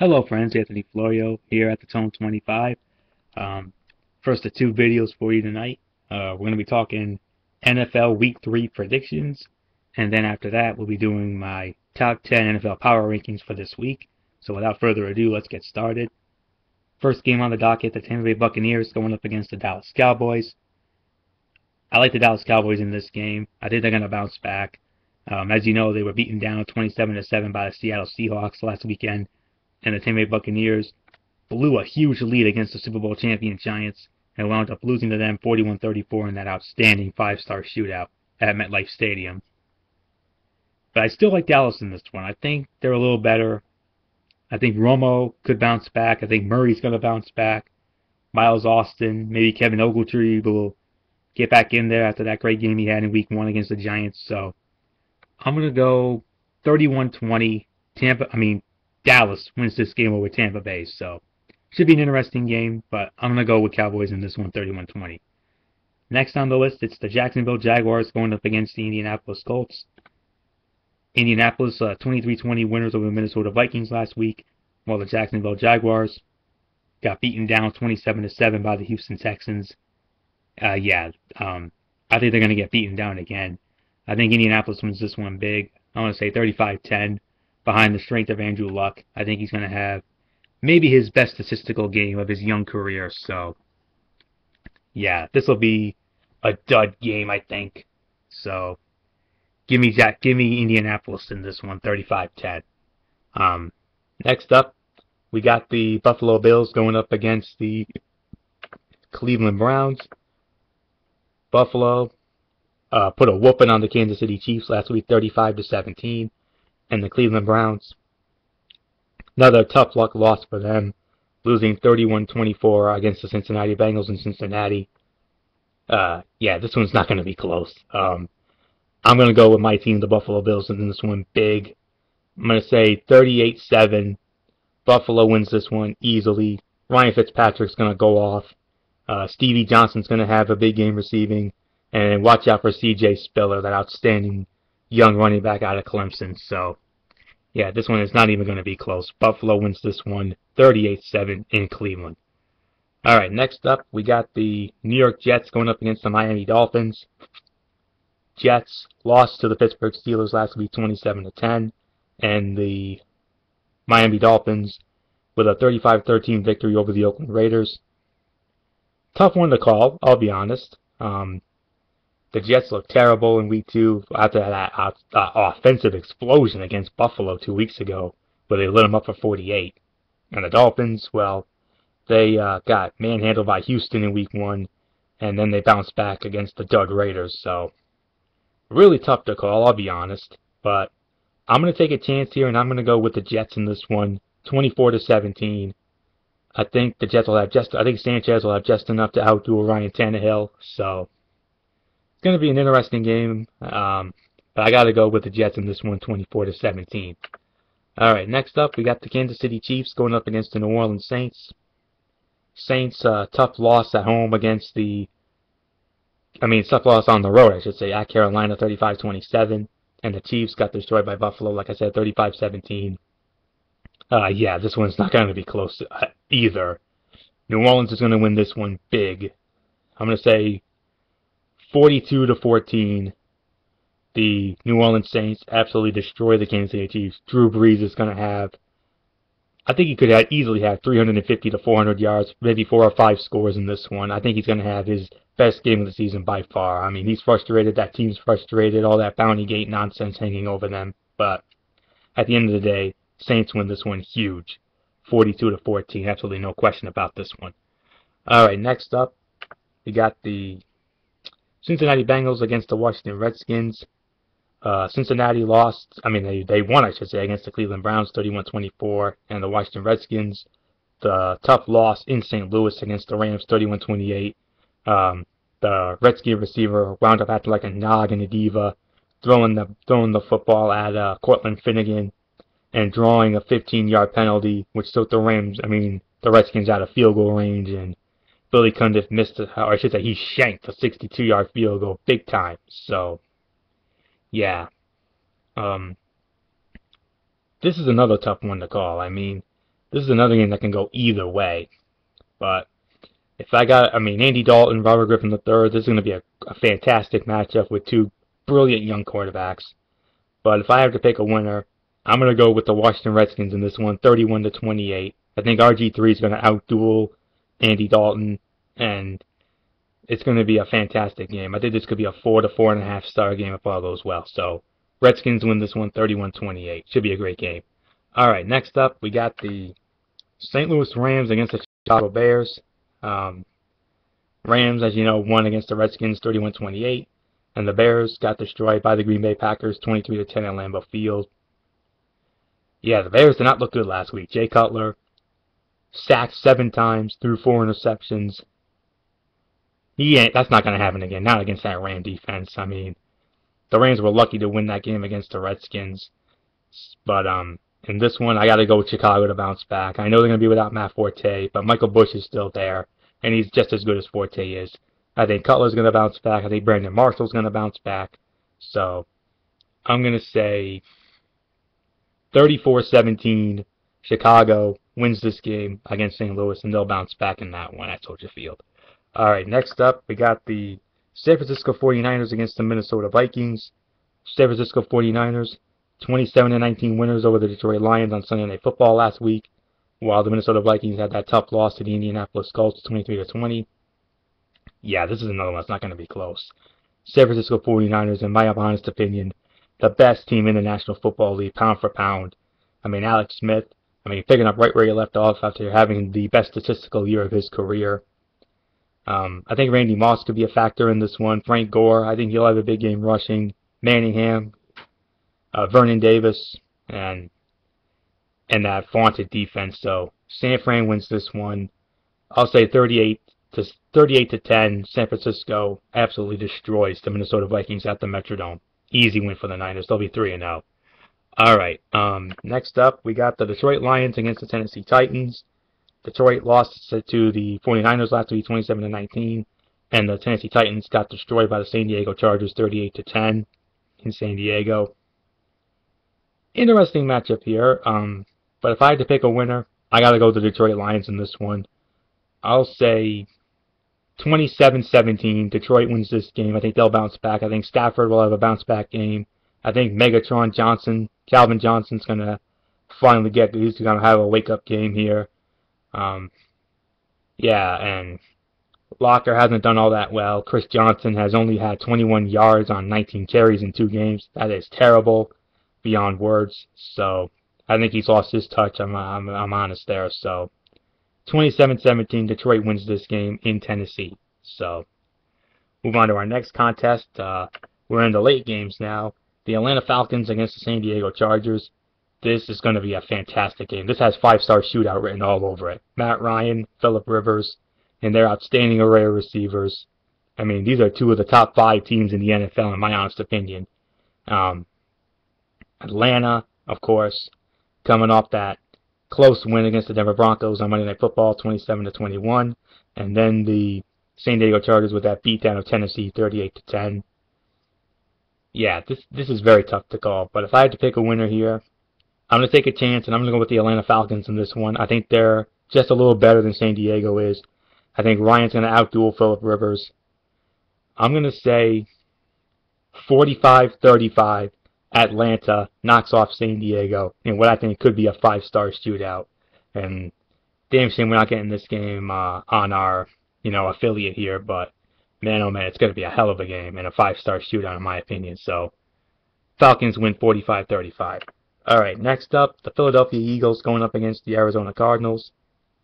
Hello friends, Anthony Florio here at the Tone 25. Um, First of two videos for you tonight. We're going to be talking NFL Week 3 predictions, and then after that we'll be doing my top 10 NFL power rankings for this week. So without further ado, let's get started. First game on the docket, the Tampa Bay Buccaneers going up against the Dallas Cowboys. I like the Dallas Cowboys in this game. I think they're going to bounce back. As you know, they were beaten down 27-7 by the Seattle Seahawks last weekend, and the Tampa Bay Buccaneers blew a huge lead against the Super Bowl champion Giants and wound up losing to them 41-34 in that outstanding five-star shootout at MetLife Stadium. But I still like Dallas in this one. I think they're a little better. I think Romo could bounce back. I think Murray's going to bounce back. Miles Austin, maybe Kevin Ogletree will get back in there after that great game he had in Week 1 against the Giants. So I'm going to go 31-20. Dallas wins this game over Tampa Bay. So should be an interesting game, but I'm going to go with Cowboys in this one, 31-20. Next on the list, it's the Jacksonville Jaguars going up against the Indianapolis Colts. Indianapolis 23-20 winners over the Minnesota Vikings last week, while the Jacksonville Jaguars got beaten down 27-7 by the Houston Texans. I think they're going to get beaten down again. I think Indianapolis wins this one big. I want to say 35-10 behind the strength of Andrew Luck. I think he's going to have maybe his best statistical game of his young career. So, yeah, this will be a dud game, I think. So, give me Indianapolis in this one, 35-10. Next up, we got the Buffalo Bills going up against the Cleveland Browns. Buffalo put a whooping on the Kansas City Chiefs last week, 35-17, and the Cleveland Browns, another tough luck loss for them, losing 31-24 against the Cincinnati Bengals in Cincinnati. This one's not going to be close. I'm going to go with my team, the Buffalo Bills, in this one big. I'm going to say 38-7. Buffalo wins this one easily. Ryan Fitzpatrick's going to go off. Stevie Johnson's going to have a big game receiving. And watch out for C.J. Spiller, that outstanding young running back out of Clemson. So, yeah, this one is not even going to be close. Buffalo wins this one 38-7 in Cleveland. All right, next up, we got the New York Jets going up against the Miami Dolphins. Jets lost to the Pittsburgh Steelers last week 27-10, and the Miami Dolphins with a 35-13 victory over the Oakland Raiders. Tough one to call, I'll be honest. The Jets looked terrible in Week 2 after that offensive explosion against Buffalo 2 weeks ago, where they lit them up for 48. And the Dolphins, well, they got manhandled by Houston in Week 1, and then they bounced back against the dud Raiders. So, really tough to call, I'll be honest. But I'm going to take a chance here, and I'm going to go with the Jets in this one, 24-17. I think the Jets will have I think Sanchez will have just enough to outdo Ryan Tannehill. So, it's going to be an interesting game, but I got to go with the Jets in this one, 24-17. All right, next up, we got the Kansas City Chiefs going up against the New Orleans Saints. Saints, tough loss at home against tough loss on the road, I should say, at Carolina, 35-27. And the Chiefs got destroyed by Buffalo, like I said, 35-17. This one's not going to be close either. New Orleans is going to win this one big. I'm going to say 42-14. The New Orleans Saints absolutely destroy the Kansas City Chiefs. Drew Brees is going to have, I think he could easily have 350 to 400 yards, maybe 4 or 5 scores in this one. I think he's going to have his best game of the season by far. I mean, he's frustrated. That team's frustrated. All that Bounty Gate nonsense hanging over them. But at the end of the day, Saints win this one huge, 42-14. Absolutely no question about this one. All right, next up, we got the Cincinnati Bengals against the Washington Redskins. Cincinnati lost, they won, I should say, against the Cleveland Browns 31-24, and the Washington Redskins, the tough loss in St. Louis against the Rams 31-28. The Redskin receiver wound up acting like a nog and a diva, throwing the football at Cortland Finnegan and drawing a 15-yard penalty, which took the Redskins out of field goal range, and Billy Cundiff missed it, or I should say he shanked a 62-yard field goal big time. So, this is another tough one to call. This is another game that can go either way. But if I got, I mean, Andy Dalton, Robert Griffin III, this is going to be a fantastic matchup with two brilliant young quarterbacks. But if I have to pick a winner, I'm going to go with the Washington Redskins in this one, 31-28. I think RG3 is going to outduel Andy Dalton, and it's going to be a fantastic game. I think this could be a 4 to 4.5 star game if all goes well. So Redskins win this one 31-28. Should be a great game. All right, next up we got the St. Louis Rams against the Chicago Bears. Rams, as you know, won against the Redskins 31-28, and the Bears got destroyed by the Green Bay Packers 23-10 at Lambeau Field. Yeah, the Bears did not look good last week. Jay Cutler sacked 7 times, threw 4 interceptions. That's not going to happen again, not against that Ram defense. I mean, the Rams were lucky to win that game against the Redskins. But in this one, I got to go with Chicago to bounce back. I know they're going to be without Matt Forte, but Michael Bush is still there, and he's just as good as Forte is. I think Cutler's going to bounce back. I think Brandon Marshall's going to bounce back. So I'm going to say 34-17, Chicago wins this game against St. Louis, and they'll bounce back in that one at Soldier Field. All right, next up, we got the San Francisco 49ers against the Minnesota Vikings. San Francisco 49ers, 27-19 winners over the Detroit Lions on Sunday Night Football last week, while the Minnesota Vikings had that tough loss to the Indianapolis Colts, 23-20. Yeah, this is another one that's not going to be close. San Francisco 49ers, in my honest opinion, the best team in the National Football League, pound for pound. I mean, Alex Smith, picking up right where he left off after having the best statistical year of his career. I think Randy Moss could be a factor in this one. Frank Gore, I think he'll have a big game rushing. Manningham, Vernon Davis, and that vaunted defense. So San Fran wins this one. I'll say 38-10. San Francisco absolutely destroys the Minnesota Vikings at the Metrodome. Easy win for the Niners. They'll be 3-0. All right. Next up, we got the Detroit Lions against the Tennessee Titans. Detroit lost to the 49ers last week, 27-19, and the Tennessee Titans got destroyed by the San Diego Chargers, 38-10 in San Diego. Interesting matchup here, but if I had to pick a winner, I got to go with the Detroit Lions in this one. I'll say 27-17. Detroit wins this game. I think they'll bounce back. I think Stafford will have a bounce-back game. I think Megatron Johnson, Calvin Johnson's going to finally he's going to have a wake-up game here. Yeah, and Locker hasn't done all that well. Chris Johnson has only had 21 yards on 19 carries in 2 games. That is terrible, beyond words. So I think he's lost his touch. I'm honest there. So 27-17, Detroit wins this game in Tennessee. So move on to our next contest. We're in the late games now. The Atlanta Falcons against the San Diego Chargers. This is going to be a fantastic game. This has 5-star shootout written all over it. Matt Ryan, Phillip Rivers, and their outstanding array of receivers. These are 2 of the top 5 teams in the NFL, in my honest opinion. Atlanta, of course, coming off that close win against the Denver Broncos on Monday Night Football, 27-21. And then the San Diego Chargers with that beatdown of Tennessee, 38-10. Yeah, this is very tough to call. But if I had to pick a winner here, I'm going to take a chance, and I'm going to go with the Atlanta Falcons in this one. I think they're just a little better than San Diego is. I think Ryan's going to outduel Phillip Rivers. I'm going to say 45-35. Atlanta knocks off San Diego in what I think could be a 5-star shootout. And damn shame we're not getting this game on our affiliate here, but man, oh man, it's going to be a hell of a game and a 5-star shootout in my opinion. So Falcons win 45-35. All right, next up, the Philadelphia Eagles going up against the Arizona Cardinals.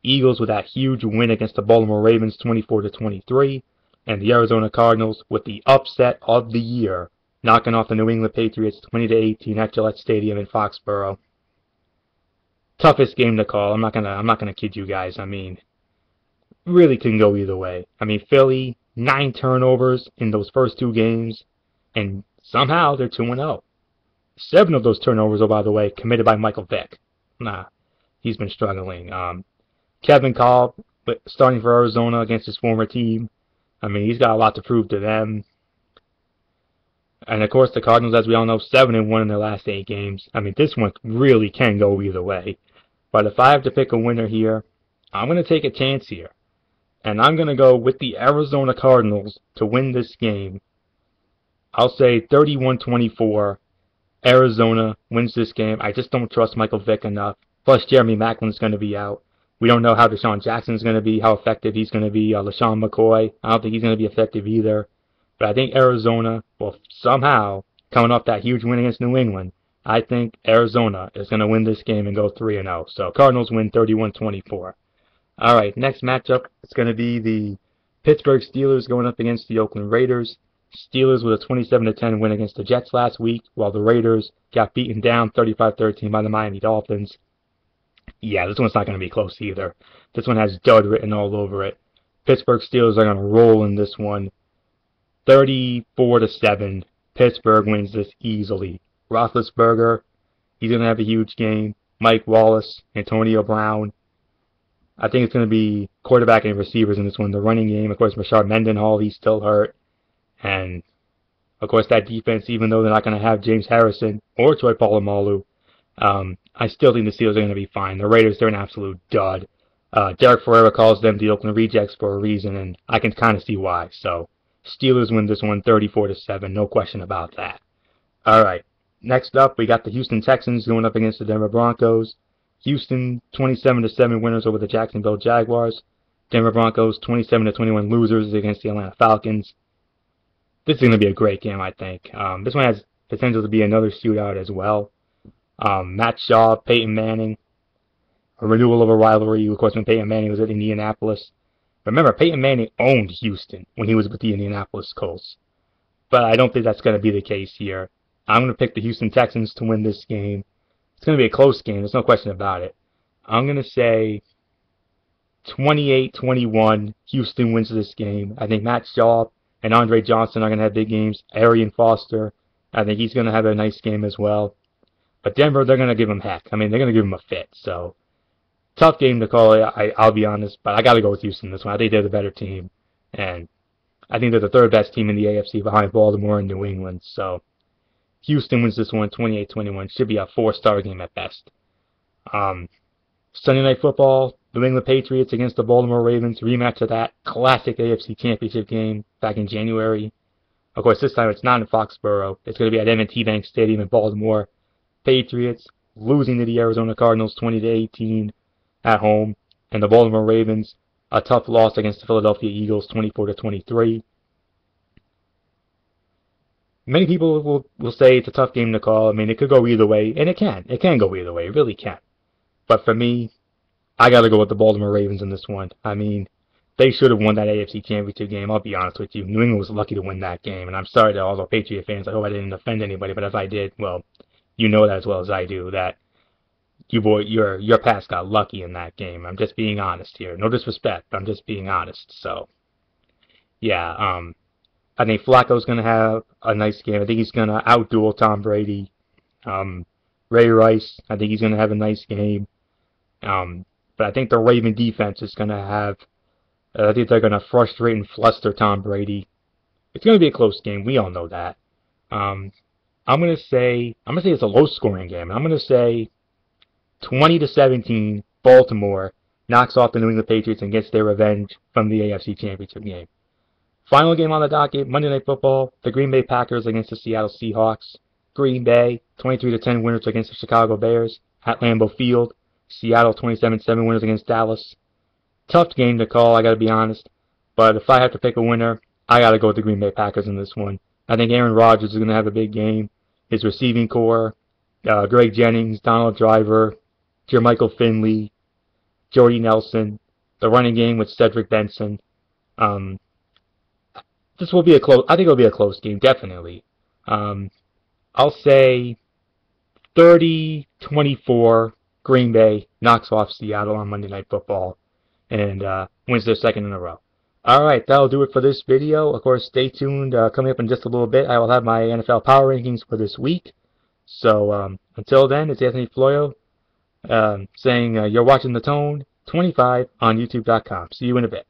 Eagles with that huge win against the Baltimore Ravens, 24-23, and the Arizona Cardinals with the upset of the year, knocking off the New England Patriots 20-18 at Gillette Stadium in Foxborough. Toughest game to call. I'm not gonna kid you guys. Really can go either way. Philly, 9 turnovers in those first 2 games, and somehow they're 2-0. 7 of those turnovers, oh by the way, committed by Michael Vick. He's been struggling. Kevin Kolb, starting for Arizona against his former team. He's got a lot to prove to them. And of course, the Cardinals, as we all know, 7-1 in their last 8 games. This one really can go either way. But if I have to pick a winner here, I'm going to take a chance here. And I'm going to go with the Arizona Cardinals to win this game. I'll say 31-24. Arizona wins this game. I just don't trust Michael Vick enough. Plus, Jeremy Maclin's going to be out. We don't know how Deshaun Jackson's going to be, how effective he's going to be. LaShawn McCoy, I don't think he's going to be effective either. But I think Arizona will somehow, coming off that huge win against New England, I think Arizona is going to win this game and go 3-0. So Cardinals win 31-24. All right, next matchup, it's going to be the Pittsburgh Steelers going up against the Oakland Raiders. Steelers with a 27-10 win against the Jets last week, while the Raiders got beaten down 35-13 by the Miami Dolphins. Yeah, this one's not going to be close either. This one has dud written all over it. Pittsburgh Steelers are going to roll in this one. 34-7. Pittsburgh wins this easily. Roethlisberger, he's going to have a huge game. Mike Wallace, Antonio Brown. I think it's going to be quarterback and receivers in this one. The running game, of course, Rashard Mendenhall, he's still hurt. And, of course, that defense, even though they're not going to have James Harrison or Troy Polamalu, I still think the Steelers are going to be fine. The Raiders, they're an absolute dud. Derek Ferreira calls them the Oakland Rejects for a reason, and I can kind of see why. So, Steelers win this one 34-7, no question about that. All right, next up, we got the Houston Texans going up against the Denver Broncos. Houston, 27-7 winners over the Jacksonville Jaguars. Denver Broncos, 27-21 losers against the Atlanta Falcons. This is going to be a great game, I think. This one has potential to be another shootout as well. Matt Shaw, Peyton Manning, a renewal of a rivalry. Of course, when Peyton Manning was at Indianapolis. Remember, Peyton Manning owned Houston when he was with the Indianapolis Colts. But I don't think that's going to be the case here. I'm going to pick the Houston Texans to win this game. It's going to be a close game. There's no question about it. I'm going to say 28-21. Houston wins this game. I think Matt Shaw and Andre Johnson are going to have big games. Arian Foster, I think he's going to have a nice game as well. But Denver, they're going to give him heck. I mean, they're going to give him a fit. So, tough game to call. I'll be honest, but I got to go with Houston this one. I think they're the better team. And I think they're the third best team in the AFC behind Baltimore and New England. So, Houston wins this one 28-21. Should be a 4-star game at best. Sunday Night Football, New England Patriots against the Baltimore Ravens. Rematch of that classic AFC Championship game back in January. Of course, this time it's not in Foxborough. It's going to be at M&T Bank Stadium in Baltimore. Patriots losing to the Arizona Cardinals 20-18 at home. And the Baltimore Ravens, a tough loss against the Philadelphia Eagles 24-23. Many people will say it's a tough game to call. I mean, it could go either way, and it can. It can go either way. It really can. But for me, I got to go with the Baltimore Ravens in this one. I mean, they should have won that AFC Championship game, I'll be honest with you. New England was lucky to win that game, and I'm sorry to all the Patriot fans. I hope I didn't offend anybody, but if I did, well, you know that as well as I do, that your Pats got lucky in that game. I'm just being honest here. No disrespect. I'm just being honest. So, yeah, I think Flacco's going to have a nice game. I think he's going to outduel Tom Brady. Ray Rice, I think he's going to have a nice game. But I think the Raven defense is going to have, I think they're going to frustrate and fluster Tom Brady. It's going to be a close game. We all know that. I'm going to say it's a low-scoring game. I'm going to say 20-17, Baltimore knocks off the New England Patriots and gets their revenge from the AFC Championship game. Final game on the docket, Monday Night Football, the Green Bay Packers against the Seattle Seahawks. Green Bay, 23-10 winners against the Chicago Bears at Lambeau Field. Seattle, 27-7 winners against Dallas. Tough game to call, I got to be honest. But if I have to pick a winner, I got to go with the Green Bay Packers in this one. I think Aaron Rodgers is going to have a big game. His receiving core, Greg Jennings, Donald Driver, Jermichael Finley, Jordy Nelson, the running game with Cedric Benson. This will be a close. I think it'll be a close game, definitely. I'll say 30-24. Green Bay knocks off Seattle on Monday Night Football and wins their second in a row. All right, that'll do it for this video. Of course, stay tuned. Coming up in just a little bit, I will have my NFL Power Rankings for this week. So until then, it's Anthony Florio saying you're watching The Tone 25 on YouTube.com. See you in a bit.